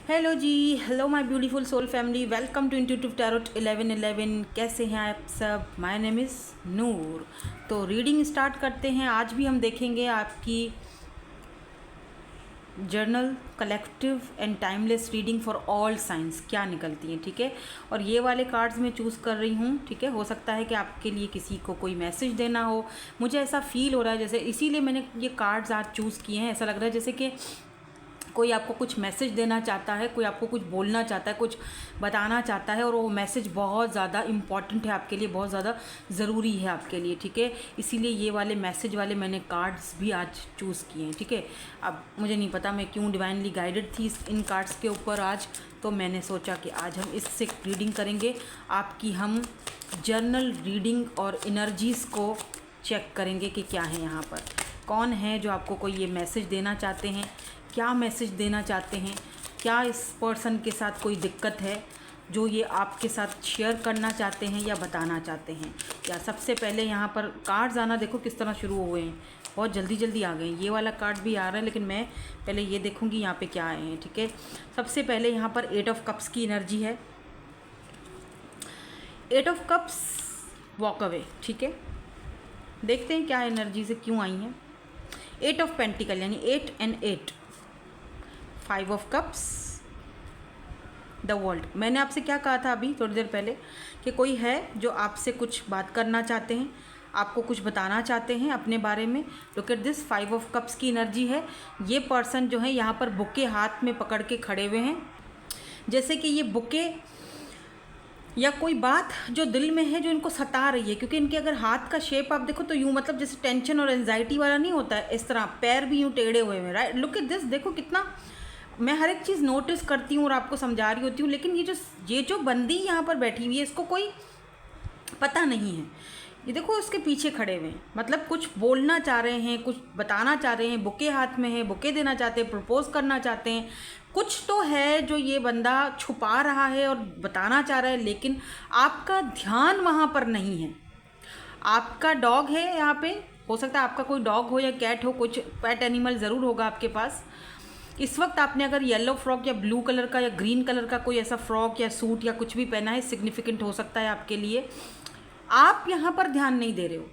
Hello जी। Hello my beautiful soul family, welcome to intuitive tarot 1111। कैसे हैं आप सब? My name is Noor. तो रीडिंग स्टार्ट करते हैं। आज भी हम देखेंगे आपकी journal collective and timeless reading for all science क्या निकलती हैं, ठीक है। और ये वाले कार्ड्स मैं चूज़ कर रही हूँ, ठीक है। हो सकता है कि आपके लिए किसी को कोई मैसेज देना हो। मुझे ऐसा फील हो रहा है जैसे, इसीलिए मैंने ये कार्ड्स आज चूज़ किए हैं। ऐसा लग रहा है जैसे कि कोई आपको कुछ मैसेज देना चाहता है, कोई आपको कुछ बोलना चाहता है, कुछ बताना चाहता है, और वो मैसेज बहुत ज़्यादा इम्पॉर्टेंट है आपके लिए, बहुत ज़्यादा ज़रूरी है आपके लिए, ठीक है। इसीलिए ये वाले मैसेज वाले मैंने कार्ड्स भी आज चूज़ किए हैं, ठीक है। अब मुझे नहीं पता मैं क्यों डिवाइनली गाइडेड थी इन कार्ड्स के ऊपर आज, तो मैंने सोचा कि आज हम इससे रीडिंग करेंगे आपकी। हम जर्नल रीडिंग और एनर्जीज़ को चेक करेंगे कि क्या है यहाँ पर, कौन है जो आपको कोई ये मैसेज देना चाहते हैं, क्या मैसेज देना चाहते हैं, क्या इस पर्सन के साथ कोई दिक्कत है जो ये आपके साथ शेयर करना चाहते हैं या बताना चाहते हैं। या सबसे पहले यहाँ पर कार्ड्स आना देखो किस तरह शुरू हुए हैं, बहुत जल्दी जल्दी आ गए हैं। ये वाला कार्ड भी आ रहा है, लेकिन मैं पहले ये देखूँगी यहाँ पे क्या आए हैं, ठीक है। सबसे पहले यहाँ पर 8 ऑफ कप्स की एनर्जी है। 8 ऑफ कप्स वॉक अवे, ठीक है। देखते हैं क्या एनर्जी से क्यों आई हैं। 8 ऑफ पेंटिकल यानी 8 and 8। 5 of cups the world. मैंने आपसे क्या कहा था अभी थोड़ी देर पहले कि कोई है जो आपसे कुछ बात करना चाहते हैं, आपको कुछ बताना चाहते हैं अपने बारे में। Look at this, 5 of cups की एनर्जी है। ये पर्सन जो है यहाँ पर बुके हाथ में पकड़ के खड़े हुए हैं, जैसे कि ये बुके या कोई बात जो दिल में है जो इनको सता रही है, क्योंकि इनके अगर हाथ का शेप आप देखो तो यूँ मतलब जैसे टेंशन और एंजाइटी वाला नहीं होता है, इस तरह पैर भी यूँ टेढ़े हुए हैं, राइट। लुक एट दिस, देखो कितना मैं हर एक चीज़ नोटिस करती हूँ और आपको समझा रही होती हूँ, लेकिन ये जो बंदी यहाँ पर बैठी हुई है इसको कोई पता नहीं है। ये देखो इसके पीछे खड़े हुए हैं, मतलब कुछ बोलना चाह रहे हैं, कुछ बताना चाह रहे हैं, बुके हाथ में है, बुके देना चाहते हैं, प्रपोज करना चाहते हैं। कुछ तो है जो ये बंदा छुपा रहा है और बताना चाह रहा है, लेकिन आपका ध्यान वहाँ पर नहीं है। आपका डॉग है यहाँ पे, हो सकता है आपका कोई डॉग हो या कैट हो, कुछ पेट एनिमल ज़रूर होगा आपके पास। इस वक्त आपने अगर येलो फ्रॉक या ब्लू कलर का या ग्रीन कलर का कोई ऐसा फ्रॉक या सूट या कुछ भी पहना है, सिग्निफिकेंट हो सकता है आपके लिए। आप यहाँ पर ध्यान नहीं दे रहे हो,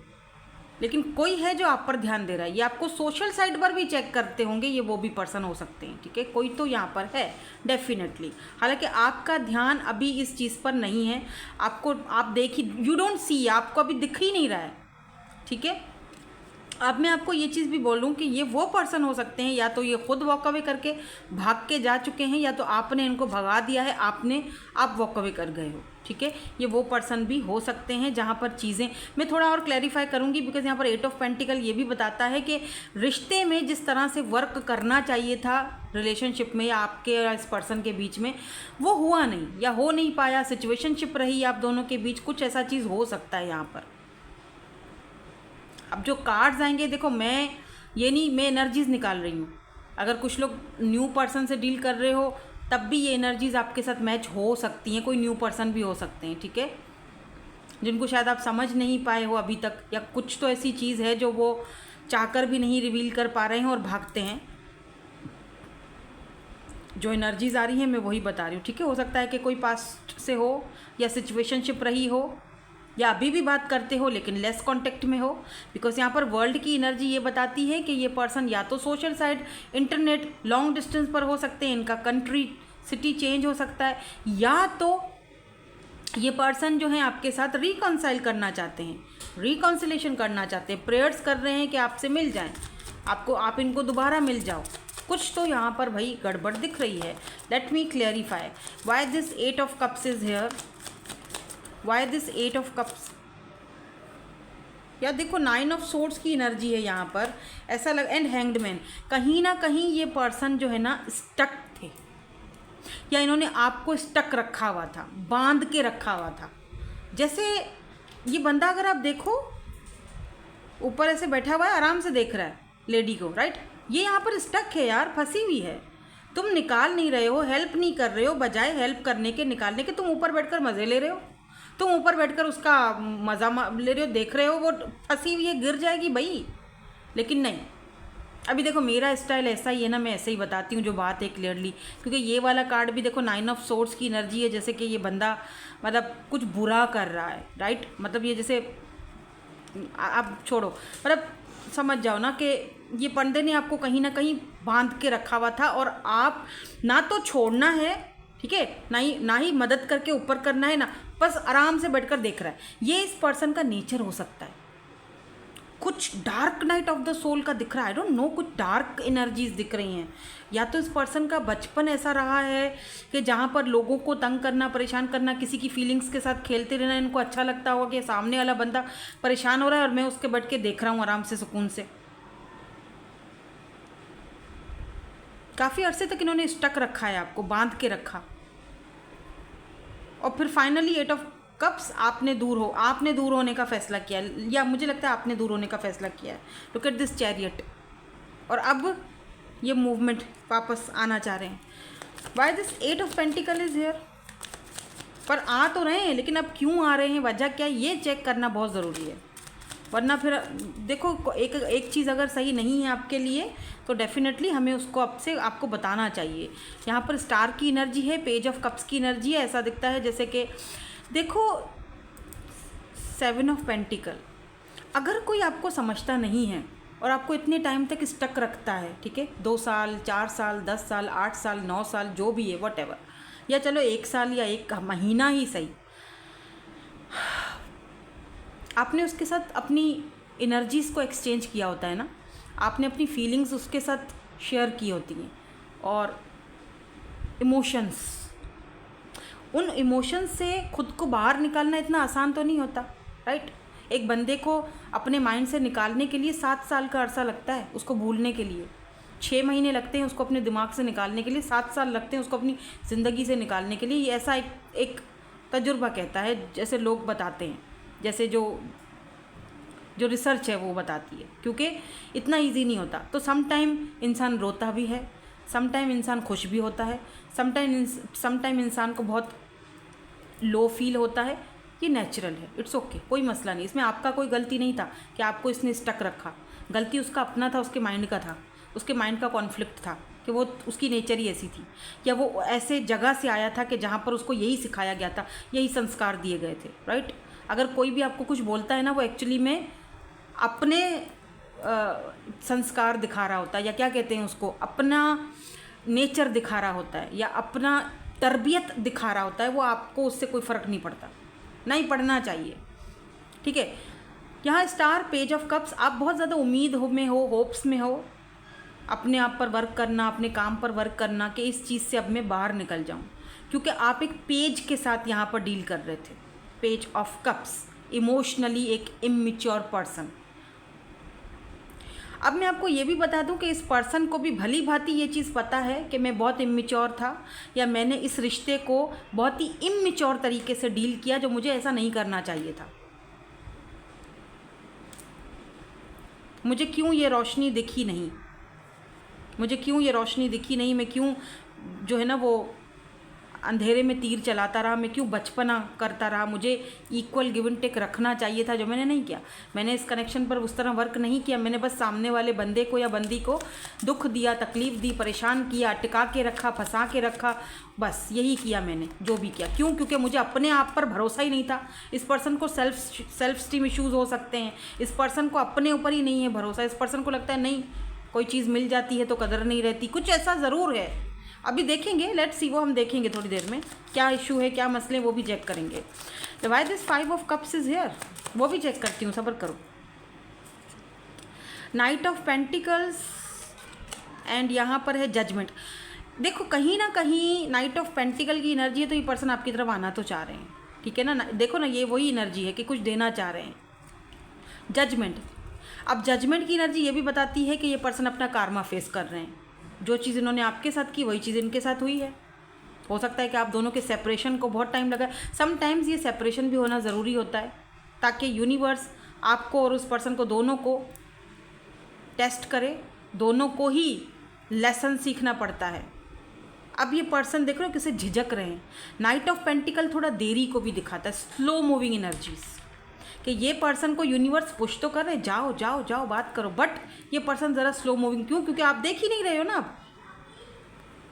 लेकिन कोई है जो आप पर ध्यान दे रहा है। ये आपको सोशल साइड पर भी चेक करते होंगे, ये वो भी पर्सन हो सकते हैं, ठीक है। कोई तो यहाँ पर है डेफिनेटली, हालांकि आपका ध्यान अभी इस चीज़ पर नहीं है। आपको आप देखिए, यू डोंट सी, आपको अभी दिख ही नहीं रहा है, ठीक है। अब मैं आपको ये चीज़ भी बोलूँ कि ये वो पर्सन हो सकते हैं, या तो ये खुद वॉक अवे करके भाग के जा चुके हैं, या तो आपने इनको भगा दिया है, आप वॉक अवे कर गए हो, ठीक है। ये वो पर्सन भी हो सकते हैं जहाँ पर चीज़ें मैं थोड़ा और क्लैरिफाई करूँगी, बिकॉज यहाँ पर 8 ऑफ पेंटिकल ये भी बताता है कि रिश्ते में जिस तरह से वर्क करना चाहिए था रिलेशनशिप में या आपके और इस पर्सन के बीच में, वो हुआ नहीं या हो नहीं पाया। सिचुएशनशिप रही आप दोनों के बीच, कुछ ऐसा चीज़ हो सकता है यहाँ पर। अब जो कार्ड्स आएंगे देखो, मैं एनर्जीज़ निकाल रही हूँ। अगर कुछ लोग न्यू पर्सन से डील कर रहे हो तब भी ये एनर्जीज़ आपके साथ मैच हो सकती हैं, कोई न्यू पर्सन भी हो सकते हैं, ठीक है, जिनको शायद आप समझ नहीं पाए हो अभी तक, या कुछ तो ऐसी चीज़ है जो वो चाहकर भी नहीं रिवील कर पा रहे हैं और भागते हैं। जो एनर्जीज़ आ रही हैं मैं वही बता रही हूँ, ठीक है। हो सकता है कि कोई पास्ट से हो या सिचुएशनशिप रही हो, या अभी भी बात करते हो लेकिन लेस कांटेक्ट में हो, बिकॉज यहाँ पर वर्ल्ड की एनर्जी ये बताती है कि ये पर्सन या तो social side, internet, long distance पर हो सकते हैं, इनका कंट्री सिटी चेंज हो सकता है, या तो ये पर्सन जो है आपके साथ रिकॉन्साइल करना चाहते हैं, रिकॉन्सिलेशन करना चाहते हैं, प्रेयर्स कर रहे हैं कि आपसे मिल जाएं, आप इनको दोबारा मिल जाओ। कुछ तो यहाँ पर भाई गड़बड़ दिख रही है। Let me clarify why this 8 of cups is here, why this 8 of cups. या देखो 9 ऑफ सोर्ड्स की एनर्जी है यहाँ पर, ऐसा लग, एंड हैंग्ड मैन। कहीं ना कहीं ये पर्सन जो है ना स्टक थे, या इन्होंने आपको स्टक रखा हुआ था, बांध के रखा हुआ था। जैसे ये बंदा अगर आप देखो ऊपर ऐसे बैठा हुआ है, आराम से देख रहा है लेडी को, राइट। ये यहाँ पर स्टक है यार, फंसी हुई है। तुम निकाल नहीं रहे हो, हेल्प नहीं कर रहे हो, बजाय हेल्प करने के, निकालने के, तुम ऊपर बैठकर मज़े ले रहे हो, तुम ऊपर बैठकर उसका मज़ा ले रहे हो, देख रहे हो वो फंसी हुई है, गिर जाएगी भाई। लेकिन नहीं, अभी देखो मेरा स्टाइल ऐसा ही है ना, मैं ऐसे ही बताती हूँ जो बात है क्लियरली, क्योंकि ये वाला कार्ड भी देखो 9 ऑफ सोर्ड्स की एनर्जी है, जैसे कि ये बंदा मतलब कुछ बुरा कर रहा है, राइट। मतलब ये जैसे आप छोड़ो, मतलब समझ जाओ ना कि ये बंदे ने आपको कहीं ना कहीं बांध के रखा हुआ था, और आप ना तो छोड़ना है, ठीक है, ना ही मदद करके ऊपर करना है, ना बस आराम से बैठकर देख रहा है। ये इस पर्सन का नेचर हो सकता है। कुछ dark night of the soul का दिख रहा है, आई डोंट नो, कुछ डार्क एनर्जीज दिख रही हैं। या तो इस पर्सन का बचपन ऐसा रहा है कि जहाँ पर लोगों को तंग करना, परेशान करना, किसी की फीलिंग्स के साथ खेलते रहना इनको अच्छा लगता होगा कि सामने वाला बंदा परेशान हो रहा है और मैं उसके बैठ के देख रहा हूँ आराम से, सुकून से। काफ़ी अरसे तक इन्होंने स्टक रखा है, आपको बांध के रखा, और फिर फाइनली 8 ऑफ कप्स आपने दूर होने का फैसला किया, या मुझे लगता है आपने दूर होने का फैसला किया है। लुक एट दिस चैरियट, और अब ये मूवमेंट वापस आना चाह रहे हैं। Why this 8 of pentacle is here, पर आ तो रहे हैं, लेकिन अब क्यों आ रहे हैं, वजह क्या है, ये चेक करना बहुत ज़रूरी है। वरना फिर देखो एक चीज़ अगर सही नहीं है आपके लिए तो डेफिनेटली हमें उसको आपको बताना चाहिए। यहाँ पर स्टार की एनर्जी है, पेज ऑफ कप्स की एनर्जी है। ऐसा दिखता है जैसे कि देखो 7 ऑफ पेंटिकल, अगर कोई आपको समझता नहीं है और आपको इतने टाइम तक स्टक रखता है, ठीक है, 2 साल, 4 साल, 10 साल, 8 साल, 9 साल, जो भी है व्हाटएवर, या चलो 1 साल या 1 महीना ही सही, आपने उसके साथ अपनी एनर्जीज़ को एक्सचेंज किया होता है ना, आपने अपनी फीलिंग्स उसके साथ शेयर की होती हैं, और इमोशंस, उन इमोशंस से खुद को बाहर निकालना इतना आसान तो नहीं होता, राइट। एक बंदे को अपने माइंड से निकालने के लिए 7 साल का अरसा लगता है, उसको भूलने के लिए 6 महीने लगते हैं, उसको अपने दिमाग से निकालने के लिए 7 साल लगते हैं, उसको अपनी ज़िंदगी से निकालने के लिए। ये ऐसा एक तजुर्बा कहता है, जैसे लोग बताते हैं, जैसे जो रिसर्च है वो बताती है, क्योंकि इतना इजी नहीं होता। तो सम टाइम इंसान रोता भी है, सम टाइम इंसान खुश भी होता है, सम टाइम इंसान को बहुत लो फील होता है। ये नेचुरल है, इट्स ओके, कोई मसला नहीं, इसमें आपका कोई गलती नहीं था कि आपको इसने स्टक रखा। गलती उसका अपना था, उसके माइंड का था, उसके माइंड का कॉन्फ्लिक्ट था कि वो उसकी नेचर ही ऐसी थी, या वो ऐसे जगह से आया था कि जहाँ पर उसको यही सिखाया गया था, यही संस्कार दिए गए थे, राइट। अगर कोई भी आपको कुछ बोलता है ना, वो एक्चुअली में अपने संस्कार दिखा रहा होता है, या क्या कहते हैं उसको, अपना नेचर दिखा रहा होता है, या अपना तरबियत दिखा रहा होता है। वो आपको उससे कोई फ़र्क नहीं पड़ता, नहीं पढ़ना चाहिए, ठीक है। यहाँ स्टार, पेज ऑफ कप्स, आप बहुत ज़्यादा उम्मीद में हो, होप्स में हो, अपने आप पर वर्क करना, अपने काम पर वर्क करना कि इस चीज़ से अब मैं बाहर निकल जाऊँ, क्योंकि आप एक पेज के साथ यहाँ पर डील कर रहे थे। पेज ऑफ कप्स, इमोशनली एक इमैच्योर पर्सन। अब मैं आपको ये भी बता दूं कि इस पर्सन को भी भली भांति ये चीज़ पता है कि मैं बहुत इमैच्योर था, या मैंने इस रिश्ते को बहुत ही इमैच्योर तरीके से डील किया, जो मुझे ऐसा नहीं करना चाहिए था। मुझे क्यों ये रोशनी दिखी नहीं, मैं क्यों जो है ना वो अंधेरे में तीर चलाता रहा, मैं क्यों बचपना करता रहा। मुझे इक्वल गिव एंड टेक रखना चाहिए था, जो मैंने नहीं किया। मैंने इस कनेक्शन पर उस तरह वर्क नहीं किया। मैंने बस सामने वाले बंदे को या बंदी को दुख दिया, तकलीफ़ दी, परेशान किया, टिका के रखा, फंसा के रखा, बस यही किया मैंने, जो भी किया। क्यों? क्योंकि मुझे अपने आप पर भरोसा ही नहीं था। इस पर्सन को सेल्फ स्टीम इश्यूज़ हो सकते हैं, इस पर्सन को अपने ऊपर ही नहीं है भरोसा, इस पर्सन को लगता है नहीं कोई चीज़ मिल जाती है तो कदर नहीं रहती, कुछ ऐसा ज़रूर है। अभी देखेंगे, लेट्स सी, वो हम देखेंगे थोड़ी देर में क्या इशू है, क्या मसले, वो भी चेक करेंगे। Why this 5 of cups is here, वो भी चेक करती हूँ, सब्र करो। नाइट ऑफ पेंटिकल्स एंड यहाँ पर है जजमेंट। देखो कहीं ना कहीं नाइट ऑफ पेंटिकल की एनर्जी है, तो ये पर्सन आपकी तरफ आना तो चाह रहे हैं, ठीक है ना। देखो ना, ये वही एनर्जी है कि कुछ देना चाह रहे हैं। जजमेंट, अब जजमेंट की एनर्जी ये भी बताती है कि ये पर्सन अपना कार्मा फेस कर रहे हैं। जो चीज़ इन्होंने आपके साथ की वही चीज़ इनके साथ हुई है। हो सकता है कि आप दोनों के सेपरेशन को बहुत टाइम लगा। समटाइम्स ये सेपरेशन भी होना ज़रूरी होता है, ताकि यूनिवर्स आपको और उस पर्सन को दोनों को टेस्ट करे, दोनों को ही लेसन सीखना पड़ता है। अब ये पर्सन देख रहे हो किसे झिझक रहे हैं। नाइट ऑफ पेंटिकल थोड़ा देरी को भी दिखाता है, स्लो मूविंग एनर्जीज, कि ये पर्सन को यूनिवर्स पुश तो कर रहे, जाओ जाओ जाओ बात करो, बट ये पर्सन ज़रा स्लो मूविंग। क्यों? क्योंकि आप देख ही नहीं रहे हो ना,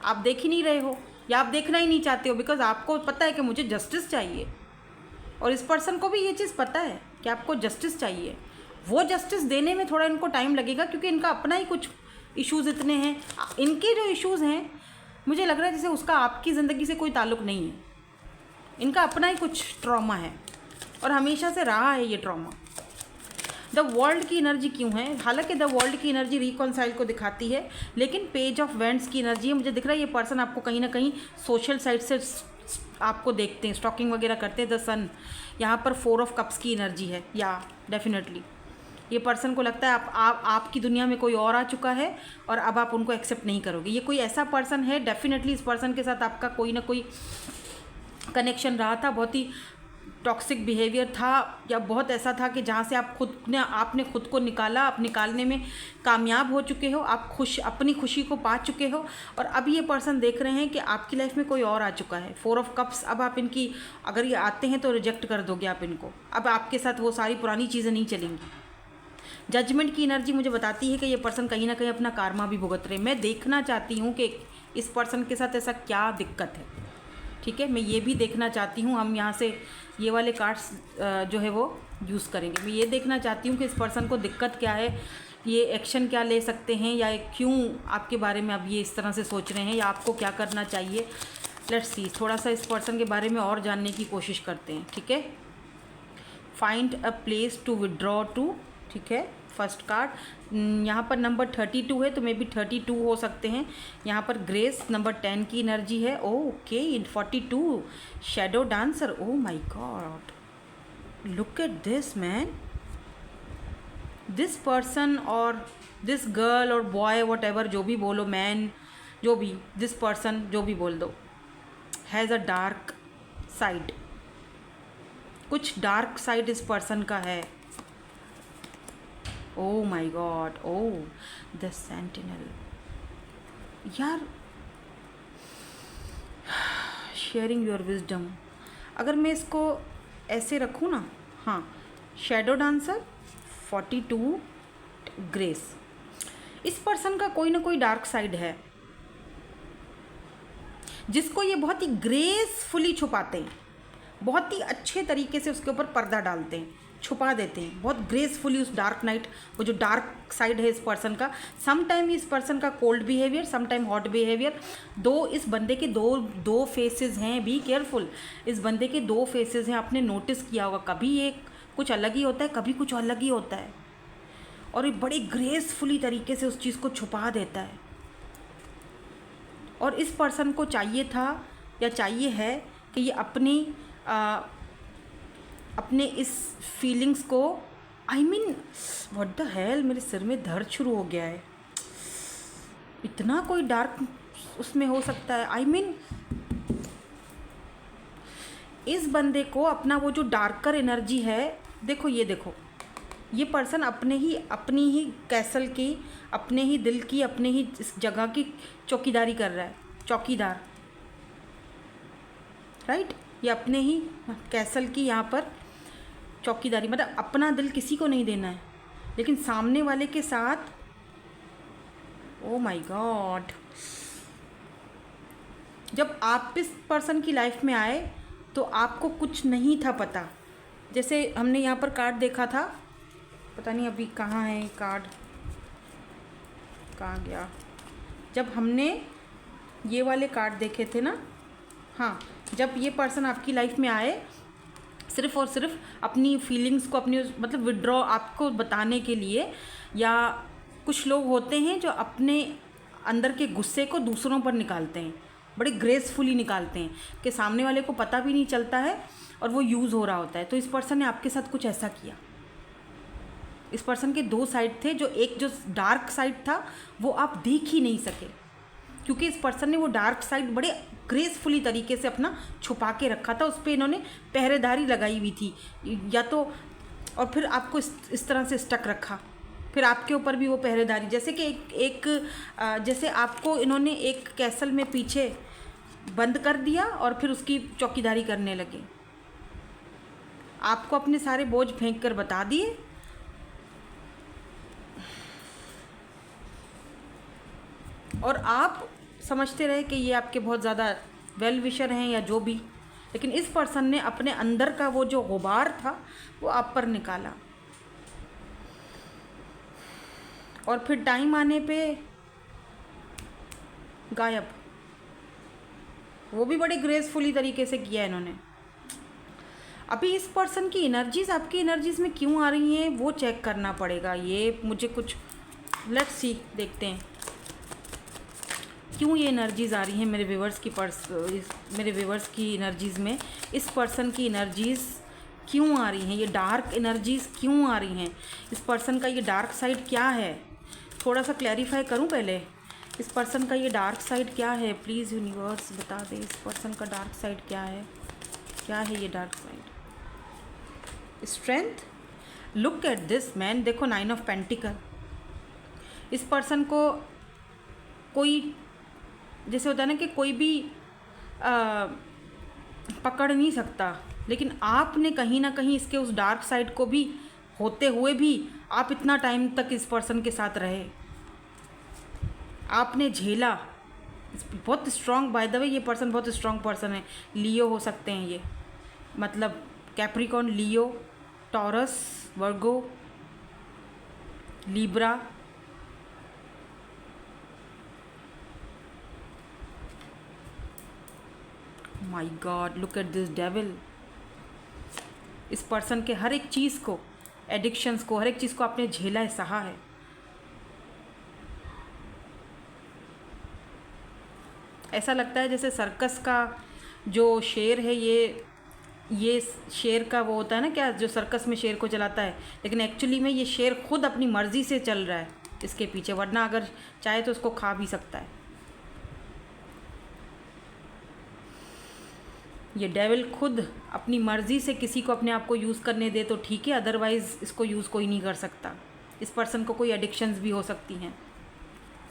आप देख ही नहीं रहे हो, या आप देखना ही नहीं चाहते हो, बिकॉज आपको पता है कि मुझे जस्टिस चाहिए, और इस पर्सन को भी ये चीज़ पता है कि आपको जस्टिस चाहिए। वो जस्टिस देने में थोड़ा इनको टाइम लगेगा, क्योंकि इनका अपना ही कुछ इश्यूज़ इतने हैं। इनके जो इश्यूज़ हैं, मुझे लग रहा है जैसे उसका आपकी ज़िंदगी से कोई ताल्लुक़ नहीं है, इनका अपना ही कुछ ट्रॉमा है, और हमेशा से रहा है ये ट्रॉमा। द वर्ल्ड की एनर्जी क्यों है? हालांकि द वर्ल्ड की एनर्जी रिकॉन्साइल को दिखाती है, लेकिन पेज ऑफ वेंट्स की एनर्जी है। मुझे दिख रहा है ये पर्सन आपको कहीं ना कहीं सोशल साइड से आपको देखते हैं, स्टॉकिंग वगैरह करते हैं। द सन, यहाँ पर 4 ऑफ कप्स की एनर्जी है, या डेफिनेटली ये पर्सन को लगता है आपकी दुनिया में कोई और आ चुका है, और अब आप उनको एक्सेप्ट नहीं करोगे। ये कोई ऐसा पर्सन है, डेफिनेटली इस पर्सन के साथ आपका कोई ना कोई कनेक्शन रहा था, बहुत ही टॉक्सिक बिहेवियर था, या बहुत ऐसा था कि जहाँ से आपने खुद को निकाला, आप निकालने में कामयाब हो चुके हो, आप अपनी खुशी को पा चुके हो, और अब ये पर्सन देख रहे हैं कि आपकी लाइफ में कोई और आ चुका है। 4 ऑफ कप्स, अब आप इनकी, अगर ये आते हैं तो रिजेक्ट कर दोगे आप इनको, अब आपके साथ वो सारी पुरानी चीज़ें नहीं चलेंगी। जजमेंट की एनर्जी मुझे बताती है कि ये पर्सन कहीं ना कहीं अपना कार्मा भी भुगत रहे। मैं देखना चाहती हूँ कि इस पर्सन के साथ ऐसा क्या दिक्कत है, ठीक है, मैं ये भी देखना चाहती हूँ। हम यहाँ से ये वाले कार्ड्स जो है वो यूज़ करेंगे। मैं ये देखना चाहती हूँ कि इस पर्सन को दिक्कत क्या है, ये एक्शन क्या ले सकते हैं, या क्यों आपके बारे में अब ये इस तरह से सोच रहे हैं, या आपको क्या करना चाहिए। लेट्स सी, थोड़ा सा इस पर्सन के बारे में और जानने की कोशिश करते हैं, ठीक है। Find a place to withdraw to, ठीक है, फर्स्ट कार्ड। यहाँ पर नंबर 32 है, तो मे बी 32 हो सकते हैं। यहाँ पर ग्रेस नंबर 10 की एनर्जी है। Okay, in 42 shadow dancer. Oh my God, look at this man, this person और दिस गर्ल और बॉय, वट एवर, जो भी बोलो, मैन, जो भी, दिस पर्सन, जो भी बोल दो, हैज़ अ डार्क साइड। कुछ डार्क साइड इस पर्सन का है। Oh my God, oh the sentinel. यार, शेयरिंग योर विजडम, अगर मैं इसको ऐसे रखूँ ना, हाँ, शैडो डांसर 42 ग्रेस, इस पर्सन का कोई ना कोई डार्क साइड है जिसको ये बहुत ही ग्रेसफुली छुपाते हैं, बहुत ही अच्छे तरीके से उसके ऊपर पर्दा डालते हैं, छुपा देते हैं बहुत ग्रेसफुली उस डार्क नाइट, वो जो डार्क साइड है इस पर्सन का। सम टाइम इस पर्सन का cold behaviour, some time hot behaviour. इस बंदे के दो फेसेस हैं, बी केयरफुल। इस बंदे के 2 फेसेस हैं, आपने नोटिस किया होगा, कभी ये कुछ अलग ही होता है, कभी कुछ अलग ही होता है, और ये बड़े ग्रेसफुली तरीके से उस चीज़ को छुपा देता है। और इस पर्सन को चाहिए था या चाहिए है कि ये अपने इस फीलिंग्स को, I mean what the hell, मेरे सिर में दर्द शुरू हो गया है। इतना कोई डार्क उसमें हो सकता है? आई मीन इस बंदे को अपना वो जो डार्कर एनर्जी है, देखो ये पर्सन अपनी ही कैसल की, अपने ही दिल की, अपने ही इस जगह की चौकीदारी कर रहा है, चौकीदार, राइट। ये अपने ही कैसल की यहाँ पर चौकीदारी, मतलब अपना दिल किसी को नहीं देना है, लेकिन सामने वाले के साथ, ओ माय गॉड, जब आप इस पर्सन की लाइफ में आए तो आपको कुछ नहीं था पता। जैसे हमने यहाँ पर कार्ड देखा था, पता नहीं अभी कहाँ है कार्ड, कहाँ गया, जब हमने ये वाले कार्ड देखे थे ना, हाँ, जब ये पर्सन आपकी लाइफ में आए सिर्फ़ और सिर्फ अपनी फीलिंग्स को, अपनी मतलब विड्रॉ आपको बताने के लिए, या कुछ लोग होते हैं जो अपने अंदर के गुस्से को दूसरों पर निकालते हैं, बड़े ग्रेसफुली निकालते हैं कि सामने वाले को पता भी नहीं चलता है और वो यूज़ हो रहा होता है। तो इस पर्सन ने आपके साथ कुछ ऐसा किया। इस पर्सन के 2 साइड थे, जो डार्क साइड था वो आप देख ही नहीं सके, क्योंकि इस पर्सन ने वो डार्क साइड बड़े ग्रेसफुली तरीके से अपना छुपा के रखा था, उस पर इन्होंने पहरेदारी लगाई हुई थी, या तो, और फिर आपको इस तरह से स्टक रखा, फिर आपके ऊपर भी वो पहरेदारी, जैसे कि जैसे आपको इन्होंने एक कैसल में पीछे बंद कर दिया और फिर उसकी चौकीदारी करने लगे। आपको अपने सारे बोझ फेंक कर बता दिए, और आप समझते रहे कि ये आपके बहुत ज़्यादा वेल विशर हैं या जो भी, लेकिन इस पर्सन ने अपने अंदर का वो जो गुबार था वो आप पर निकाला, और फिर टाइम आने पे गायब। वो भी बड़े ग्रेसफुली तरीके से किया इन्होंने। अभी इस पर्सन की एनर्जीज़ आपकी एनर्जीज़ में क्यों आ रही हैं वो चेक करना पड़ेगा। ये मुझे कुछ लेट्स सी, देखते हैं क्यों ये एनर्जीज़ आ रही हैं मेरे व्यूवर्स की मेरे व्यूवर्स की एनर्जीज़ में। इस पर्सन की एनर्जीज़ क्यों आ रही हैं, ये डार्क एनर्जीज़ क्यों आ रही हैं, इस पर्सन का ये डार्क साइड क्या है। थोड़ा सा क्लैरिफाई करूं पहले, इस पर्सन का ये डार्क साइड क्या है। प्लीज़ यूनिवर्स बता दे इस पर्सन का डार्क साइड क्या है, क्या है ये dark side. Strength, look at this man. देखो 9 ऑफ पेंटिकल। इस पर्सन को कोई, जैसे होता है ना कि कोई भी पकड़ नहीं सकता, लेकिन आपने कहीं ना कहीं इसके उस डार्क साइड को भी होते हुए भी आप इतना टाइम तक इस पर्सन के साथ रहे, आपने झेला। बहुत स्ट्रॉन्ग, बाय द वे ये पर्सन बहुत स्ट्रॉन्ग पर्सन है। लियो हो सकते हैं ये, मतलब Capricorn, Leo, taurus, Virgo, Libra. My God, look at this devil. इस पर्सन के हर एक चीज़ को, एडिक्शंस को, हर एक चीज़ को आपने झेला है, सहा है। ऐसा लगता है जैसे सर्कस का जो शेर है, ये शेर का वो होता है ना क्या, जो सर्कस में शेर को चलाता है, लेकिन एक्चुअली में ये शेर खुद अपनी मर्ज़ी से चल रहा है इसके पीछे, वरना अगर चाहे तो उसको खा भी सकता है। ये डेविल खुद अपनी मर्ज़ी से किसी को अपने आप को यूज़ करने दे तो ठीक है, अदरवाइज़ इसको यूज़ कोई नहीं कर सकता। इस पर्सन को कोई एडिक्शंस भी हो सकती हैं,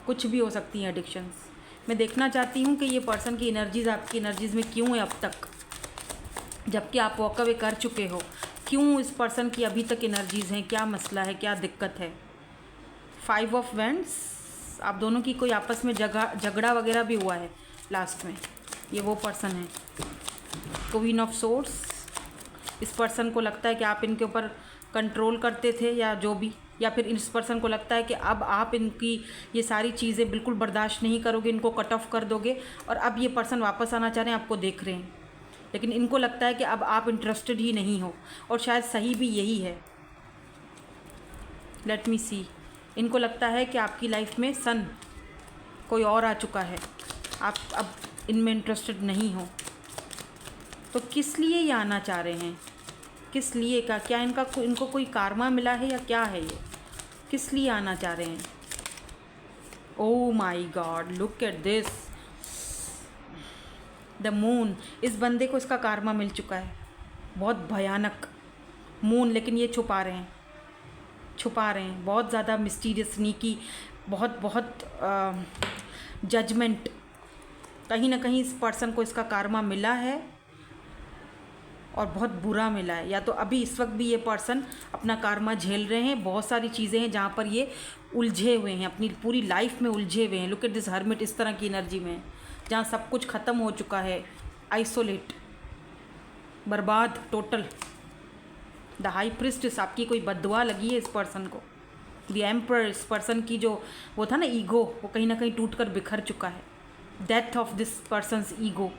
कुछ भी हो सकती हैं एडिक्शंस। मैं देखना चाहती हूँ कि ये पर्सन की एनर्जीज़ आपकी एनर्जीज़ में क्यों है अब तक, जबकि आप वॉक अवे कर चुके हो। क्यों इस पर्सन की अभी तक एनर्जीज़ हैं, क्या मसला है, क्या दिक्कत है। 5 ऑफ वेंट्स, आप दोनों की कोई आपस में झगड़ा वगैरह भी हुआ है लास्ट में। ये वो पर्सन है। क्वीन ऑफ सोर्ड्स, इस पर्सन को लगता है कि आप इनके ऊपर कंट्रोल करते थे या जो भी, या फिर इस पर्सन को लगता है कि अब आप इनकी ये सारी चीज़ें बिल्कुल बर्दाश्त नहीं करोगे, इनको कट ऑफ कर दोगे, और अब ये पर्सन वापस आना चाह रहे हैं, आपको देख रहे हैं, लेकिन इनको लगता है कि अब आप इंटरेस्टेड ही नहीं हो, और शायद सही भी यही है। लेट मी सी, इनको लगता है कि आपकी लाइफ में सन कोई और आ चुका है, आप अब इनमें इंटरेस्टेड नहीं हो। तो किस लिए ये आना चाह रहे हैं, किस लिए का, क्या इनको कोई कारमा मिला है या क्या है, ये किस लिए आना चाह रहे हैं। Oh my God, look at this, the moon. इस बंदे को इसका कारमा मिल चुका है, बहुत भयानक मून, लेकिन ये छुपा रहे हैं बहुत ज़्यादा मिस्टीरियस, स्नीकी, बहुत जजमेंट। कहीं ना कहीं इस पर्सन को इसका कारमा मिला है और बहुत बुरा मिला है, या तो अभी इस वक्त भी ये पर्सन अपना कारमा झेल रहे हैं। बहुत सारी चीज़ें हैं जहाँ पर ये उलझे हुए हैं, अपनी पूरी लाइफ में उलझे हुए हैं। लुक एट दिस हर्मिट, इस तरह की एनर्जी में, जहाँ सब कुछ ख़त्म हो चुका है, आइसोलेट, बर्बाद, टोटल। द हाई प्रिस्टेस, आपकी कोई बद्दुआ लगी है इस पर्सन को। द एम्परर, इस पर्सन की जो वो था ना ईगो, वो कहीं ना कहीं टूट कर बिखर चुका है। Death of this persons ego.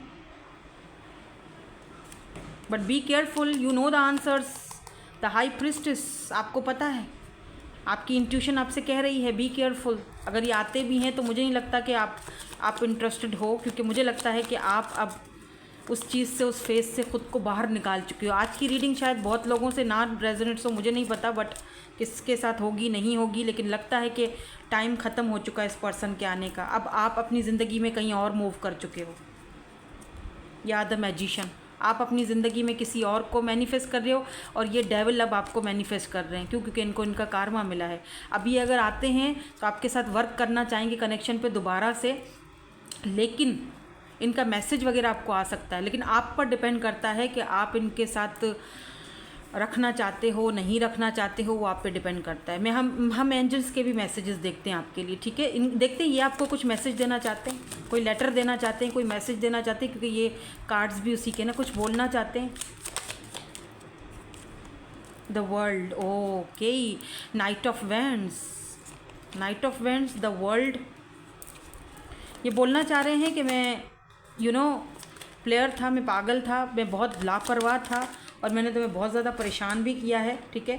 But be careful, you know the answers. The high priestess, आपको पता है, आपकी इंट्यूशन आपसे कह रही है बी केयरफुल। अगर ये आते भी हैं तो मुझे नहीं लगता कि आप इंटरेस्टेड हो, क्योंकि मुझे लगता है कि आप अब उस चीज़ से, उस फेस से ख़ुद को बाहर निकाल चुकी हो। आज की रीडिंग शायद बहुत लोगों से ना रेजोनेट्स हो, मुझे नहीं पता, बट किसके साथ होगी नहीं होगी, लेकिन लगता है कि टाइम ख़त्म हो चुका है इस पर्सन के आने का। अब आप अपनी ज़िंदगी में कहीं और मूव कर चुके हो। या द मैजिशियन, आप अपनी ज़िंदगी में किसी और को मैनिफेस्ट कर रहे हो, और ये डेविल अब आपको मैनिफेस्ट कर रहे हैं। क्यों? क्योंकि इनको इनका कारमा मिला है। अब ये अगर आते हैं तो आपके साथ वर्क करना चाहेंगे कनेक्शन पे दोबारा से, लेकिन इनका मैसेज वगैरह आपको आ सकता है, लेकिन आप पर डिपेंड करता है कि आप इनके साथ रखना चाहते हो, नहीं रखना चाहते हो, वो आप पे डिपेंड करता है। हम एंजल्स के भी मैसेजेस देखते हैं आपके लिए, ठीक है। देखते हैं ये आपको कुछ मैसेज देना चाहते हैं, कोई लेटर देना चाहते हैं, कोई मैसेज देना चाहते हैं, क्योंकि ये कार्ड्स भी उसी के ना, कुछ बोलना चाहते हैं। The world, okay, night of wands, night of wands, the world. ये बोलना चाह रहे हैं कि मैं प्लेयर था, मैं पागल था, मैं बहुत लापरवाह था और मैंने तुम्हें बहुत ज़्यादा परेशान भी किया है, ठीक है।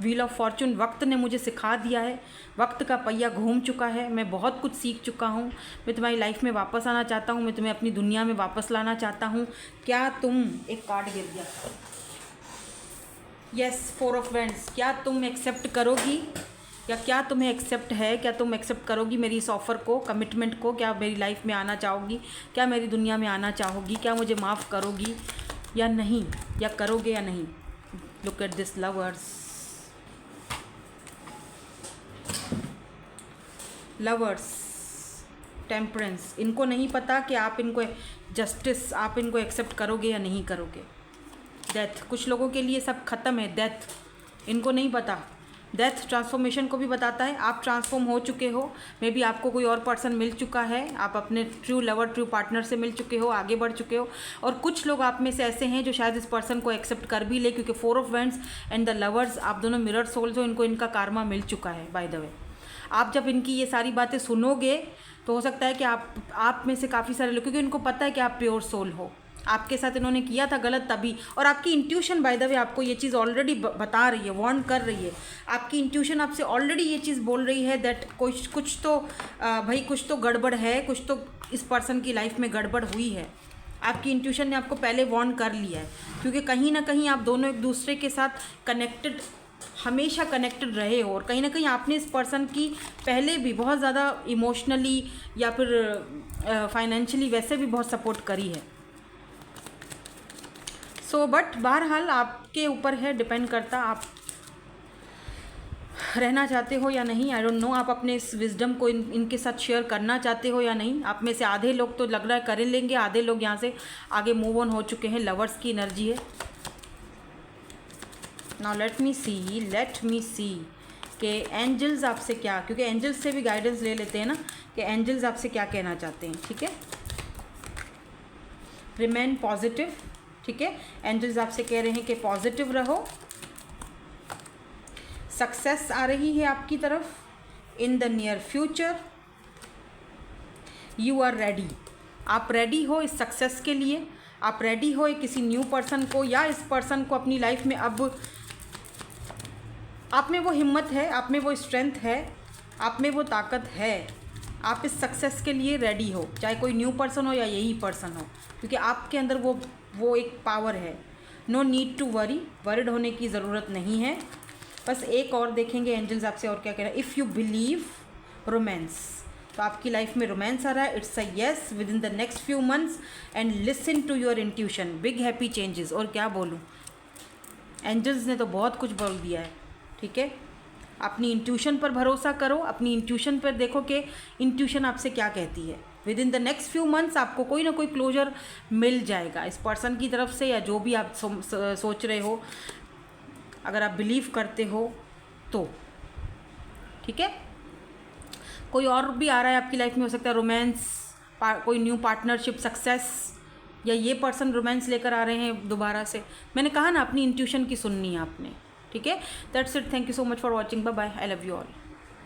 व्हील ऑफ फॉर्चून, वक्त ने मुझे सिखा दिया है, वक्त का पहिया घूम चुका है, मैं बहुत कुछ सीख चुका हूँ, मैं तुम्हारी लाइफ में वापस आना चाहता हूँ, मैं तुम्हें अपनी दुनिया में वापस लाना चाहता हूँ। क्या तुम, एक कार्ड गिर गया, यस, 4 ऑफ वैंड्स, क्या तुम एक्सेप्ट करोगी, या क्या तुम्हें एक्सेप्ट है, क्या तुम एक्सेप्ट करोगी मेरी इस ऑफ़र को, कमिटमेंट को? क्या मेरी लाइफ में आना चाहोगी, क्या मेरी दुनिया में आना चाहोगी, क्या मुझे माफ़ करोगी या नहीं, या करोगे या नहीं? Look at this lovers, lovers, temperance. इनको नहीं पता कि आप इनको जस्टिस, आप इनको एक्सेप्ट करोगे या नहीं करोगे। डेथ, कुछ लोगों के लिए सब खत्म है, डेथ, इनको नहीं पता। डेथ ट्रांसफॉर्मेशन को भी बताता है, आप ट्रांसफॉर्म हो चुके हो, मे बी आपको कोई और पर्सन मिल चुका है, आप अपने ट्रू लवर, ट्रू पार्टनर से मिल चुके हो, आगे बढ़ चुके हो। और कुछ लोग आप में से ऐसे हैं जो शायद इस पर्सन को एक्सेप्ट कर भी ले, क्योंकि 4 of wands and the lovers, आप दोनों मिरर सोल्स हो, इनको इनका कारमा मिल चुका है। बाय द वे, आप जब इनकी ये सारी बातें सुनोगे तो हो सकता है कि आप में से काफ़ी सारे लोग, क्योंकि इनको पता है कि आप प्योर सोल हो, आपके साथ इन्होंने किया था गलत तभी, और आपकी इंट्यूशन बाय द वे आपको ये चीज़ ऑलरेडी बता रही है, वार्न कर रही है। आपकी इंट्यूशन आपसे ऑलरेडी ये चीज़ बोल रही है दैट कुछ तो भाई कुछ तो गड़बड़ है, कुछ तो इस पर्सन की लाइफ में गड़बड़ हुई है। आपकी इंट्यूशन ने आपको पहले वार्न कर लिया है, क्योंकि कहीं ना कहीं आप दोनों एक दूसरे के साथ कनेक्टेड, हमेशा कनेक्टेड रहे हो, और कहीं ना कहीं आपने इस पर्सन की पहले भी बहुत ज़्यादा इमोशनली या फिर फाइनेंशियली वैसे भी बहुत सपोर्ट करी है। सो बट बहरहाल आपके ऊपर है, डिपेंड करता आप रहना चाहते हो या नहीं। आई डोंट नो, आप अपने इस विजडम को इनके साथ शेयर करना चाहते हो या नहीं। आप में से आधे लोग तो लग रहा है कर लेंगे, आधे लोग यहाँ से आगे मूव ऑन हो चुके हैं। लवर्स की एनर्जी है। नाउ लेट मी सी कि एंजल्स आपसे क्या, क्योंकि एंजल्स से भी गाइडेंस ले लेते हैं ना, कि एंजल्स आपसे क्या कहना चाहते हैं, ठीक है। रिमेन पॉजिटिव, ठीक है। एंजल्स आपसे कह रहे हैं कि पॉजिटिव रहो, सक्सेस आ रही है आपकी तरफ in the near future, you are ready, आप रेडी हो इस सक्सेस के लिए, आप रेडी हो किसी न्यू पर्सन को या इस पर्सन को अपनी लाइफ में। अब आप में वो हिम्मत है, आप में वो स्ट्रेंथ है, आप में वो ताकत है, आप इस सक्सेस के लिए रेडी हो, चाहे कोई न्यू पर्सन हो या यही पर्सन हो, क्योंकि आपके अंदर वो एक पावर है। नो नीड टू वरिड होने की ज़रूरत नहीं है। बस एक और देखेंगे एंजल्स आपसे और क्या कह रहा है। इफ़ यू बिलीव रोमांस, तो आपकी लाइफ में रोमांस आ रहा है, it's a yes within the next few months, and listen to your intuition, big happy changes. और क्या बोलूँ, एंजल्स ने तो बहुत कुछ बोल दिया है, ठीक है। अपनी इंट्यूशन पर भरोसा करो, अपनी इंट्यूशन पर देखो कि इंट्यूशन आपसे क्या कहती है। With in the next few months आपको कोई ना कोई क्लोजर मिल जाएगा इस पर्सन की तरफ से, या जो भी आप सोच रहे हो, अगर आप बिलीव करते हो तो, ठीक है। कोई और भी आ रहा है आपकी लाइफ में, हो सकता है रोमांस, कोई न्यू पार्टनरशिप, सक्सेस, या ये पर्सन रोमांस लेकर आ रहे हैं दोबारा से। मैंने कहा ना, अपनी इंट्यूशन की सुननी है आपने, ठीक है। That's it, thank you so much for watching, bye bye, I love you all.